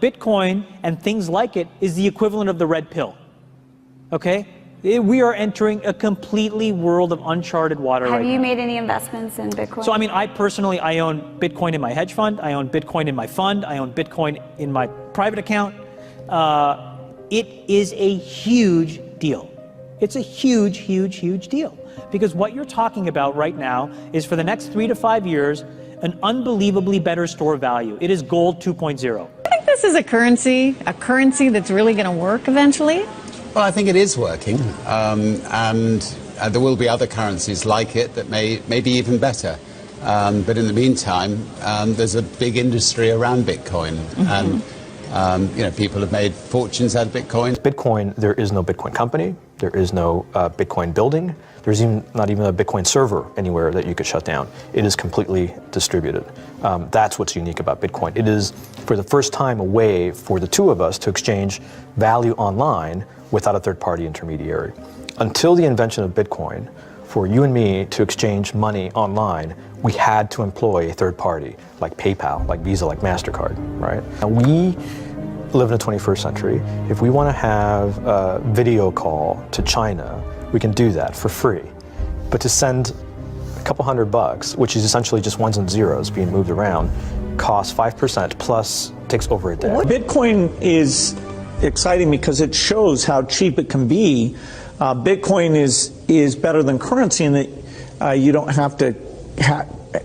Bitcoin and things like it is the equivalent of the red pill. Okay? We are entering a completely world of uncharted water right now. Have you made any investments in Bitcoin? So, I mean, I own Bitcoin in my hedge fund. I own Bitcoin in my fund. I own Bitcoin in my private account. It is a huge deal. It's a huge, huge, huge deal. Because what you're talking about right now is for the next 3 to 5 years, an unbelievably better store value. It is gold 2.0. I think this is a currency that's really going to work eventually. Well, I think it is working, and there will be other currencies like it that may be even better. But in the meantime, there's a big industry around Bitcoin, and people have made fortunes out of Bitcoin. Bitcoin, there is no Bitcoin company, there is no Bitcoin building, there's not even a Bitcoin server anywhere that you could shut down. It is completely distributed. That's what's unique about Bitcoin. It is, for the first time, a way for the two of us to exchange value online without a third-party intermediary. Until the invention of Bitcoin, for you and me to exchange money online, we had to employ a third party, like PayPal, like Visa, like MasterCard, right? And we live in the 21st century. If we want to have a video call to China, we can do that for free. But to send a couple $100, which is essentially just ones and zeros being moved around, costs 5% plus takes over a day. Bitcoin is exciting because it shows how cheap it can be. Bitcoin is better than currency in that you don't have to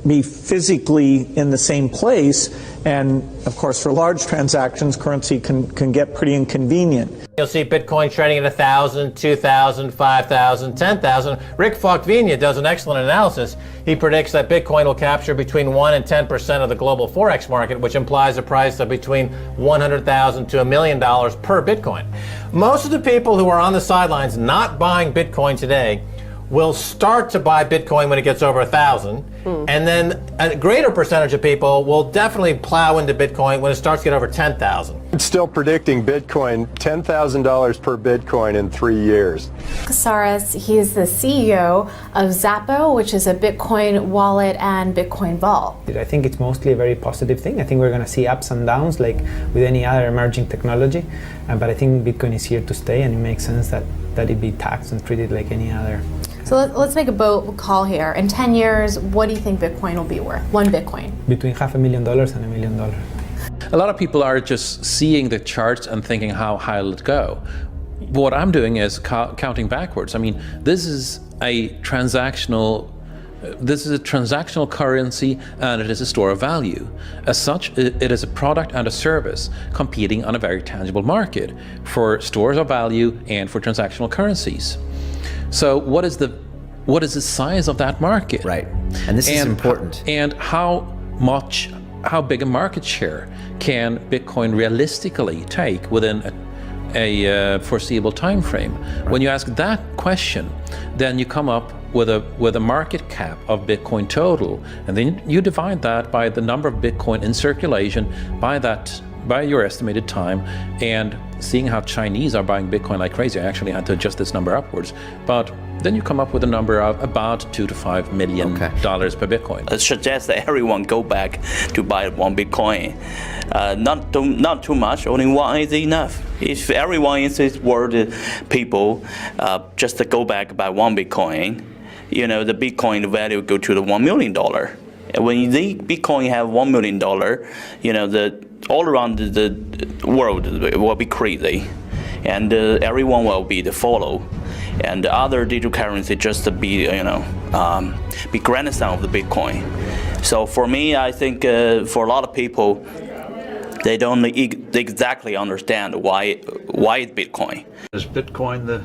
be physically in the same place, and of course for large transactions currency can get pretty inconvenient. You'll see Bitcoin trading at 1,000, 2,000, 5,000, 10,000. Rick Falkvinia does an excellent analysis. He predicts that Bitcoin will capture between 1 and 10% of the global Forex market, which implies a price of between $100,000 to $1 million per Bitcoin. Most of the people who are on the sidelines not buying Bitcoin today will start to buy Bitcoin when it gets over 1,000, and then a greater percentage of people will definitely plow into Bitcoin when it starts to get over 10,000. It's still predicting Bitcoin $10,000 per Bitcoin in 3 years. Casares, he is the CEO of Xapo, which is a Bitcoin wallet and Bitcoin vault. I think it's mostly a very positive thing. I think we're going to see ups and downs like with any other emerging technology, but I think Bitcoin is here to stay, and it makes sense that it be taxed and treated like any other. So let's make a bold call here. In 10 years, what do you think Bitcoin will be worth? One Bitcoin? Between $500,000 and $1 million. A lot of people are just seeing the charts and thinking, how high will it go? What I'm doing is counting backwards. I mean, this is a transactional currency, and it is a store of value. As such, it is a product and a service competing on a very tangible market for stores of value and for transactional currencies. So what is the size of that market? Right, and this is important. And how big a market share can Bitcoin realistically take within a foreseeable time frame? Right. When you ask that question, then you come up with a market cap of Bitcoin total, and then you divide that by the number of Bitcoin in circulation by your estimated time, and seeing how Chinese are buying Bitcoin like crazy, I actually had to adjust this number upwards, but then you come up with a number of about $2 to $5 million per Bitcoin. I suggest that everyone go back to buy one Bitcoin. Not too much, only one is enough. If everyone in this world, people, just to go back buy one Bitcoin, the Bitcoin value go to the $1 million. And when the Bitcoin have $1 million, all around the world will be crazy, and everyone will be the follow, and the other digital currency just to be be grandson of the Bitcoin. So for me, I think for a lot of people, they don't exactly understand why Bitcoin. Is Bitcoin the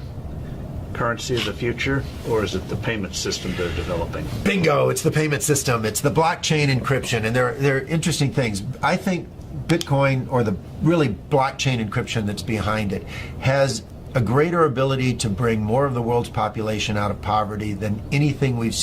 currency of the future, or is it the payment system they're developing? Bingo! It's the payment system. It's the blockchain encryption, and they're interesting things. I think Bitcoin, or the really blockchain encryption that's behind it, has a greater ability to bring more of the world's population out of poverty than anything we've seen.